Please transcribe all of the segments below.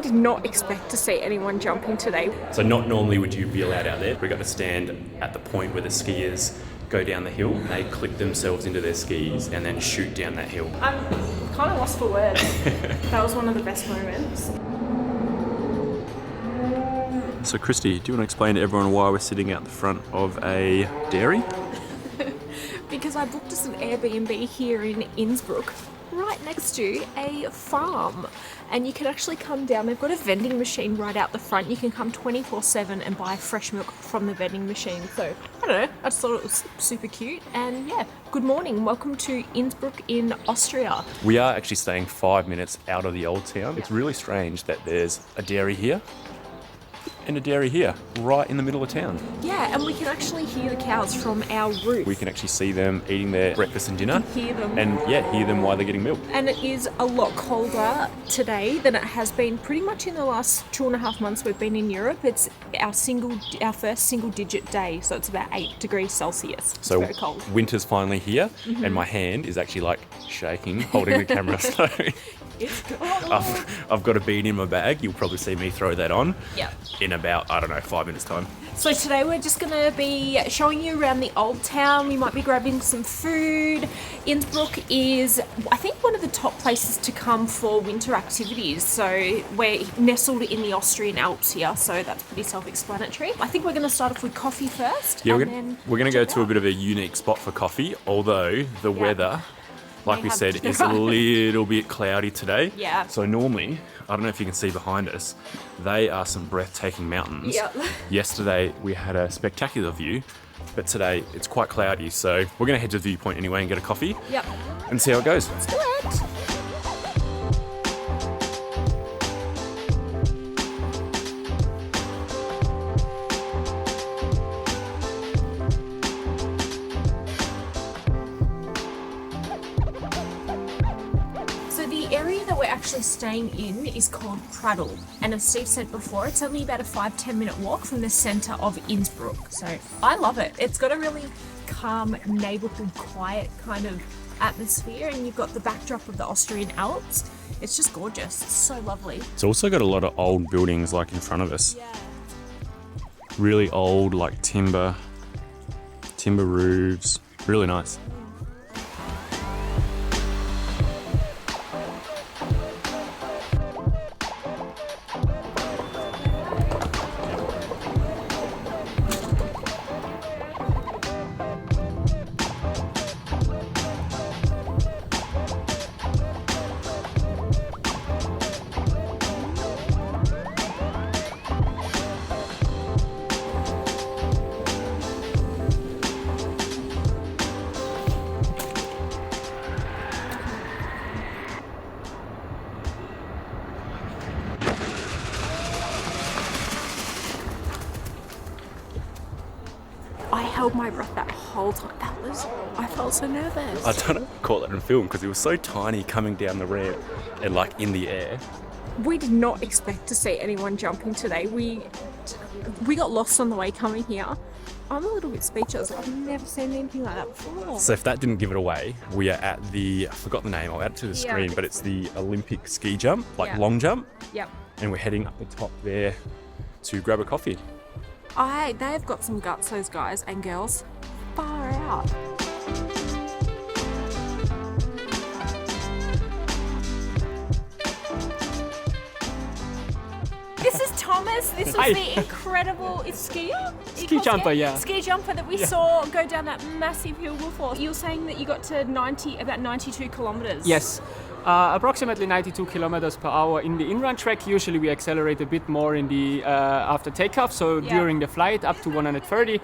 We did not expect to see anyone jumping today. So not normally would you be allowed out there. We got to stand at the point where the skiers go down the hill. They clip themselves into their skis and then shoot down that hill. I'm kind of lost for words. That was one of the best moments. So Kristy, do you want to explain to everyone why we're sitting out the front of a dairy? Because I booked us an Airbnb here in Innsbruck, right next to a farm. And you can actually come down, they've got a vending machine right out the front. You can come 24/7 and buy fresh milk from the vending machine. So, I don't know, I just thought it was super cute. And yeah, good morning, welcome to Innsbruck in Austria. We are actually staying 5 minutes out of the old town. It's really strange that there's a dairy here and a dairy here, right in the middle of town. Yeah, and we can actually hear the cows from our roof. We can actually see them eating their breakfast and dinner. Hear them. And yeah, hear them while they're getting milk. And it is a lot colder today than it has been pretty much in the last 2.5 months we've been in Europe. It's our first single digit day, so it's about 8 degrees Celsius. It's very cold. Winter's finally here, and my hand is actually like shaking, holding the camera. So It's cold. I've got a bean in my bag. You'll probably see me throw that on in about, 5 minutes time. So today we're just going to be showing you around the old town. We might be grabbing some food. Innsbruck is, I think, one of the top places to come for winter activities. So we're nestled in the Austrian Alps here, so that's pretty self-explanatory. I think we're going to start off with coffee first. Yeah, we're going to go to a bit of a unique spot for coffee, although the weather, like we said, is a little bit cloudy today. Yeah. So normally, I don't know if you can see behind us, they are some breathtaking mountains. Yep. Yesterday we had a spectacular view, but today it's quite cloudy. So we're going to head to the viewpoint anyway and get a coffee. Yep. And see how it goes. Let's do it. Actually staying in is called Tyrol, and as Steve said before, it's only about a 5-10 minute walk from the centre of Innsbruck. So I love it. It's got a really calm, neighbourhood, quiet kind of atmosphere, and you've got the backdrop of the Austrian Alps. It's just gorgeous. It's so lovely. It's also got a lot of old buildings like in front of us. Yeah. Really old, like timber roofs. Really nice. I held my breath that whole time. I felt so nervous. I don't know if I caught that in film because it was so tiny coming down the ramp and like in the air. We did not expect to see anyone jumping today. We got lost on the way coming here. I'm a little bit speechless. I've never seen anything like that before. So if that didn't give it away, we are at I forgot the name, I'll add it to the screen, but it's the Olympic ski jump, long jump. Yep. And we're heading up the top there to grab a coffee. They've got some guts, those guys and girls. Far out. This is Thomas. This was the incredible skier? Ski jumper, yeah. Ski jumper that we saw go down that massive hill before. You were saying that you got to about 92 kilometers. Yes. Approximately 92 kilometers per hour in the in-run track. Usually we accelerate a bit more in the after takeoff, so during the flight up to 130.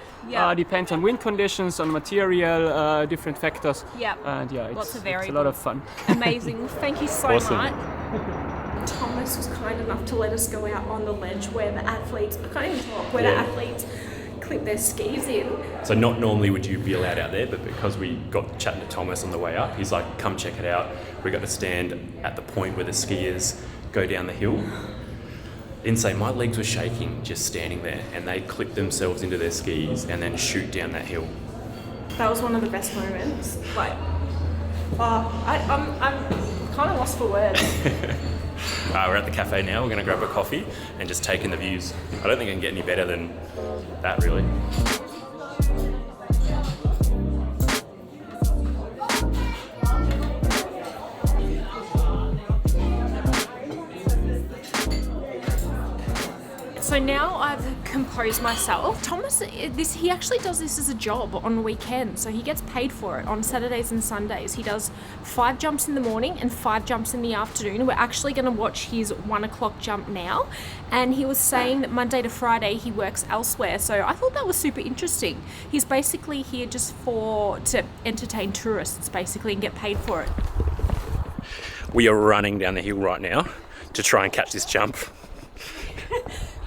Depends on wind conditions, on material, different factors. Yeah. And Lots of it's a lot of fun. Amazing. Thank you so Awesome. much. Thomas was kind enough to let us go out on the ledge where the athletes, I can't even talk, where the athletes clip their skis in. So not normally would you be allowed out there, but because we got chatting to Thomas on the way up, he's like, come check it out. We got to stand at the point where the skiers go down the hill. Insane, my legs were shaking just standing there, and they clip themselves into their skis and then shoot down that hill. That was one of the best moments. I'm kind kind of lost for words. We're at the cafe now. We're going to grab a coffee and just take in the views. I don't think it can get any better than that, really. So now I've composed myself. Thomas, he actually does this as a job on weekends, so he gets paid for it on Saturdays and Sundays. He does 5 jumps in the morning and 5 jumps in the afternoon. We're actually going to watch his 1 o'clock jump now, and he was saying that Monday to Friday he works elsewhere, so I thought that was super interesting. He's basically here just to entertain tourists, basically, and get paid for it. We are running down the hill right now to try and catch this jump.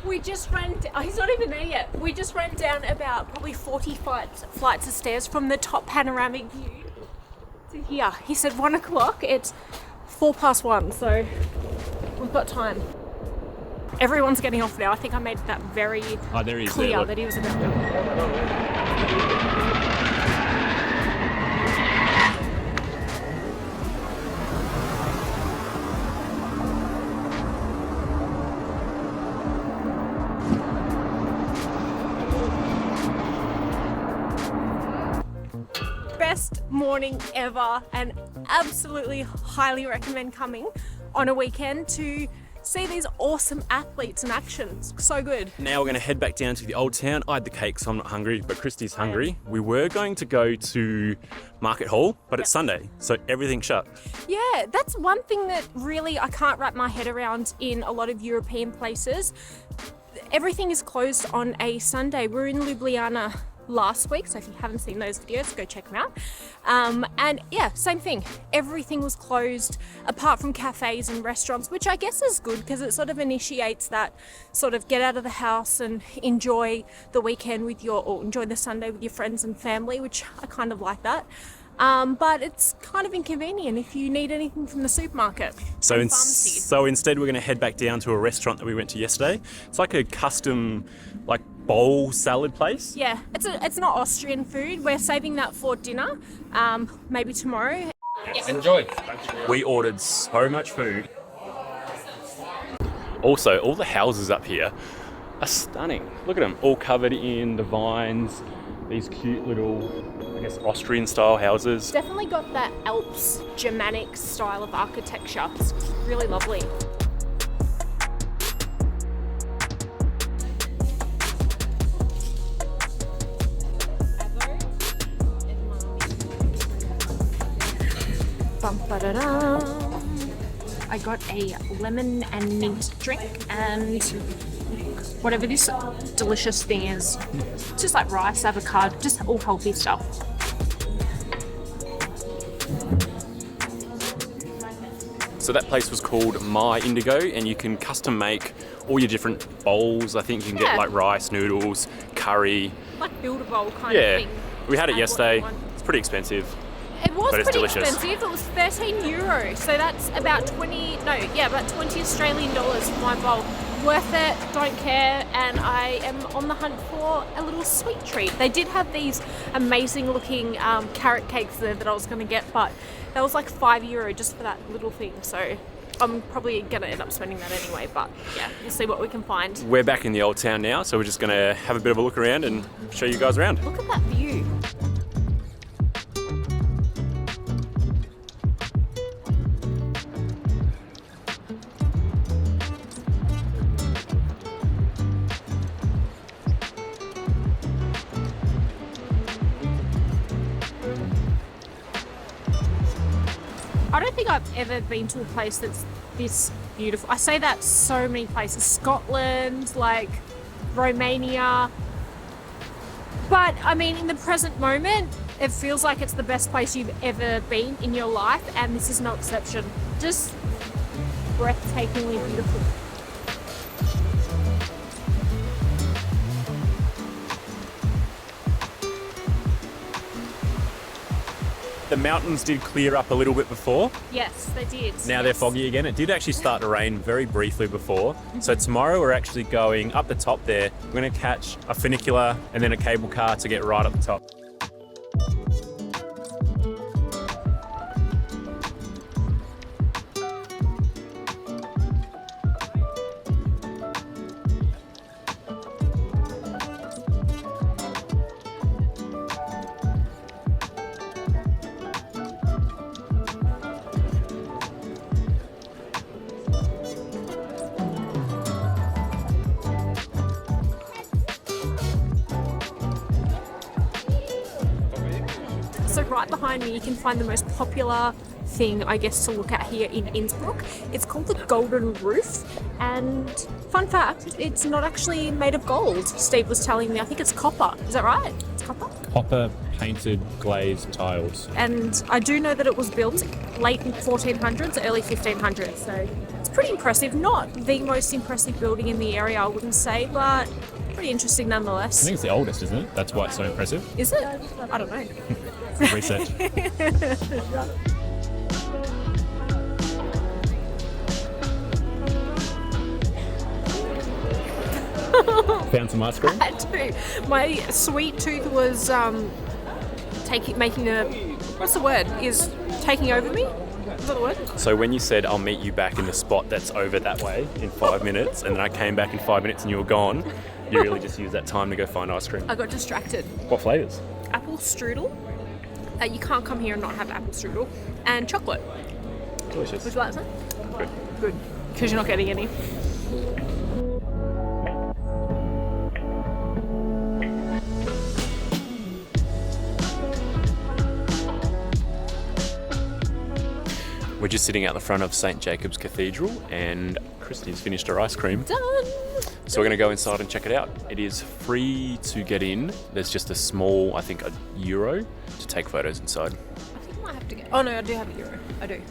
We just ran, he's not even there yet. We just ran down about probably 40 flights of stairs from the top panoramic view to here. He said 1 o'clock, it's 1:04, so we've got time. Everyone's getting off now. I think I made that very clear that he was about to. Best morning ever, and absolutely highly recommend coming on a weekend to see these awesome athletes in action. It's so good. Now we're going to head back down to the old town. I had the cake, so I'm not hungry, but Kristy's hungry. We were going to go to Market Hall, but it's Sunday, so everything's shut. Yeah, that's one thing that really I can't wrap my head around in a lot of European places. Everything is closed on a Sunday. We're in Ljubljana last week, so if you haven't seen those videos, go check them out. And yeah, same thing. Everything was closed apart from cafes and restaurants, which I guess is good because it sort of initiates that sort of get out of the house and enjoy the weekend or enjoy the Sunday with your friends and family, which I kind of like that. But it's kind of inconvenient if you need anything from the supermarket. So instead we're going to head back down to a restaurant that we went to yesterday. It's like a custom bowl salad place. Yeah, it's not Austrian food. We're saving that for dinner, maybe tomorrow. Enjoy. We ordered so much food. Also, all the houses up here are stunning. Look at them, all covered in the vines. These cute little, I guess, Austrian style houses. Definitely got that Alps Germanic style of architecture. It's really lovely. I got a lemon and mint drink and whatever this delicious thing is. It's just like rice, avocado, just all healthy stuff. So that place was called My Indigo, and you can custom make all your different bowls. I think you can get like rice, noodles, curry. Like build a bowl kind of thing. We had it yesterday. It's pretty expensive. It was pretty delicious. expensive. It was €13, so that's about 20 Australian dollars for my bowl. Worth it, don't care, and I am on the hunt for a little sweet treat. They did have these amazing looking carrot cakes there that I was going to get, but that was like €5 just for that little thing, so I'm probably going to end up spending that anyway, but yeah, we'll see what we can find. We're back in the old town now, so we're just going to have a bit of a look around and show you guys around. Look at that view. I don't think I've ever been to a place that's this beautiful. I say that so many places. Scotland, like Romania. But I mean, in the present moment, it feels like it's the best place you've ever been in your life, and this is no exception. Just breathtakingly beautiful. The mountains did clear up a little bit before. Yes, they did. Now they're foggy again. It did actually start to rain very briefly before. So tomorrow we're actually going up the top there. We're going to catch a funicular and then a cable car to get right up the top. right behind me you can find the most popular thing, I guess, to look at here in Innsbruck. It's called the Golden Roof, and fun fact, it's not actually made of gold. Steve was telling me, I think it's copper. Is that right? It's copper? Copper painted glazed tiles. And I do know that it was built late 1400s, early 1500s, so it's pretty impressive. Not the most impressive building in the area, I wouldn't say, but pretty interesting I nonetheless. think it's the oldest, isn't it? That's why it's so impressive. Is it? I don't know. Research. Found some ice cream? I do. My sweet tooth was making a, what's the word? Is taking over me? Is that the word? So when you said I'll meet you back in the spot that's over that way in 5 minutes, and then I came back in 5 minutes and you were gone, you really just used that time to go find ice cream. I got distracted. What flavours? Apple strudel. You can't come here and not have apple strudel. And chocolate. Delicious. Would you like some? Good. Good. Because you're not getting any. We're just sitting out the front of St. Jacob's Cathedral, and Kristy's finished her ice cream. Done. So we're going to go inside and check it out. It is free to get in. There's just a small, I think, €1 to take photos inside. I think I might have to get... Oh no, I do have €1. I do.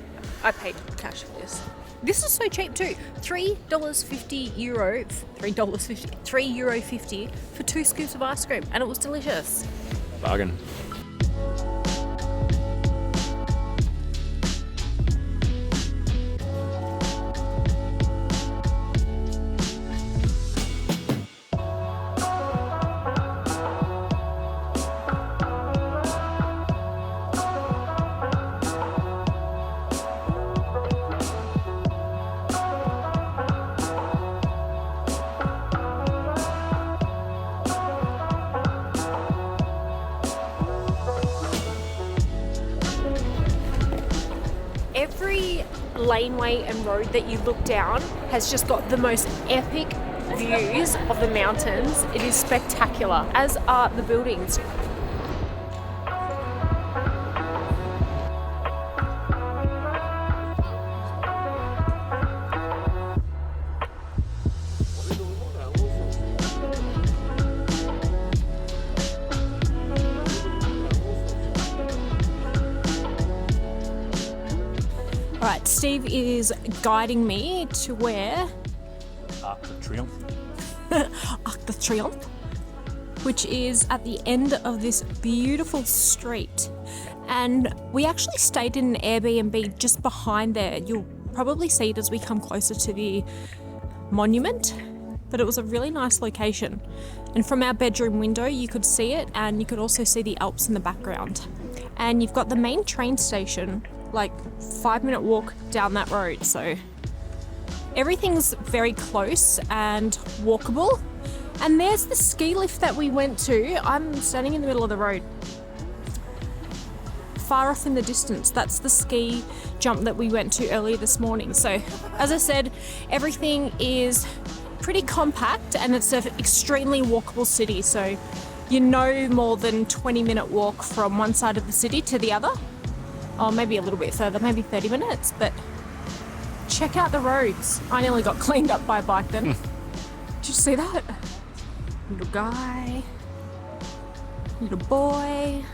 I paid cash for this. This is so cheap too. €3.50 euro. €3.50 for 2 scoops of ice cream, and it was delicious. Bargain. Every laneway and road that you look down has just got the most epic views of the mountains. It is spectacular, as are the buildings. All right, Steve is guiding me to where? Arc de Triomphe. Arc de Triomphe, which is at the end of this beautiful street. And we actually stayed in an Airbnb just behind there. You'll probably see it as we come closer to the monument, but it was a really nice location. And from our bedroom window, you could see it, and you could also see the Alps in the background. And you've got the main train station, like 5-minute walk down that road. So everything's very close and walkable. And there's the ski lift that we went to. I'm standing in the middle of the road. Far off in the distance, that's the ski jump that we went to earlier this morning. So as I said, everything is pretty compact and it's an extremely walkable city. So you're no more than 20-minute walk from one side of the city to the other. Oh, maybe a little bit further, maybe 30 minutes, but check out the roads. I nearly got cleaned up by a bike then. Did you see that? Little guy, little boy.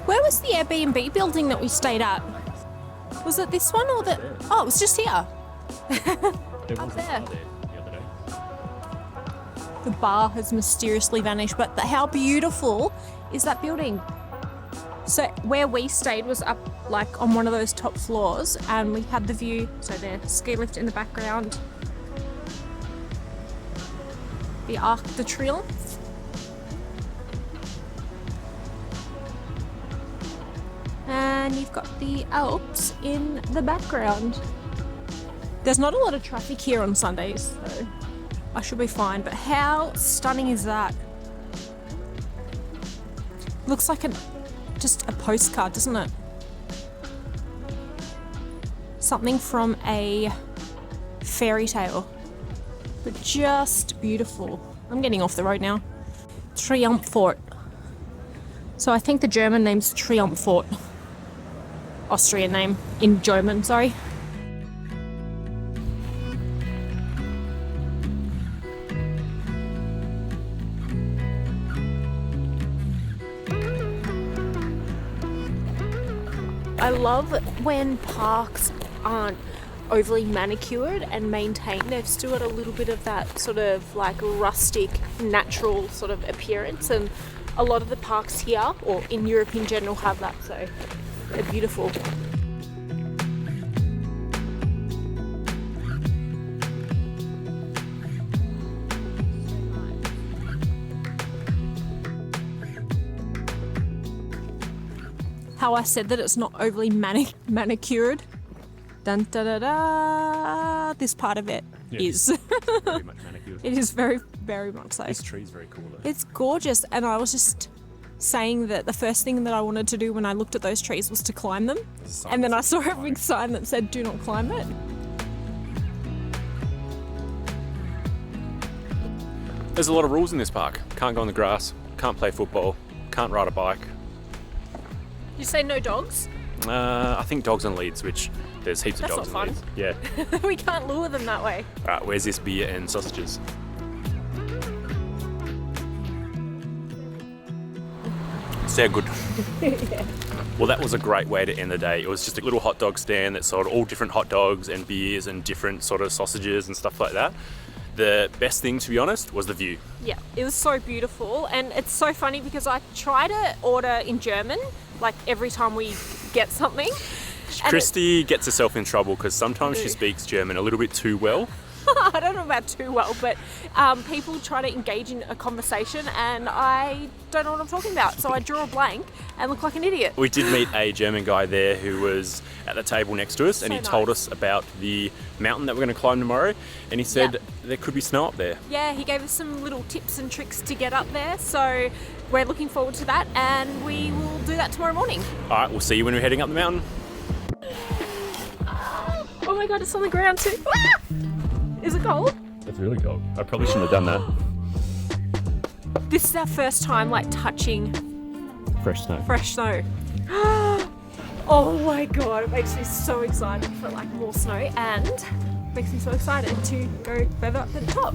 Where was the Airbnb building that we stayed at? Was it this one or the... Oh, it was just here. Up there. The bar has mysteriously vanished, but how beautiful is that building? So where we stayed was up like on one of those top floors, and we had the view. So there, ski lift in the background. The Arc de Triomphe. And you've got the Alps in the background. There's not a lot of traffic here on Sundays, so I should be fine, but how stunning is that? Looks like just a postcard, doesn't it? Something from a fairy tale, but just beautiful. I'm getting off the road now. Triumphort. So I think the German name's Triumphort. Austrian name in German, sorry. I love when parks aren't overly manicured and maintained. They've still got a little bit of that sort of like rustic, natural sort of appearance, and a lot of the parks here, or in Europe in general, have that, so they're beautiful. How I said that it's not overly manicured. Dun da da da. This part of it is. Very much manicured. It is very, very much so. This tree's very cool though. It's gorgeous, and I was just saying that the first thing that I wanted to do when I looked at those trees was to climb them, and then I saw a big sign that said "Do not climb it." There's a lot of rules in this park. Can't go on the grass, can't play football, can't ride a bike. You say no dogs? I think dogs on leads, which there's heaps That's of dogs not on fun. leads. Yeah. We can't lure them that way. Alright, where's this beer and sausages? So good. Yeah. Well, that was a great way to end the day. It was just a little hot dog stand that sold all different hot dogs and beers and different sort of sausages and stuff like that. The best thing, to be honest, was the view. Yeah, it was so beautiful, and it's so funny because I try to order in German, like every time we get something. Kristy gets herself in trouble because sometimes she speaks German a little bit too well. I don't know about too well, but people try to engage in a conversation and I don't know what I'm talking about. So I draw a blank and look like an idiot. We did meet a German guy there who was at the table next to us, and So he told nice. us about the mountain that we're going to climb tomorrow, and he said Yep. there could be snow up there. Yeah, he gave us some little tips and tricks to get up there. So we're looking forward to that, and we will do that tomorrow morning. All right, we'll see you when we're heading up the mountain. Oh my God, it's on the ground too. Ah! Is it cold? That's really cool. I probably shouldn't have done that. This is our first time like touching Fresh snow. fresh snow. Oh my God, it makes me so excited for like more snow, and makes me so excited to go further up to the top.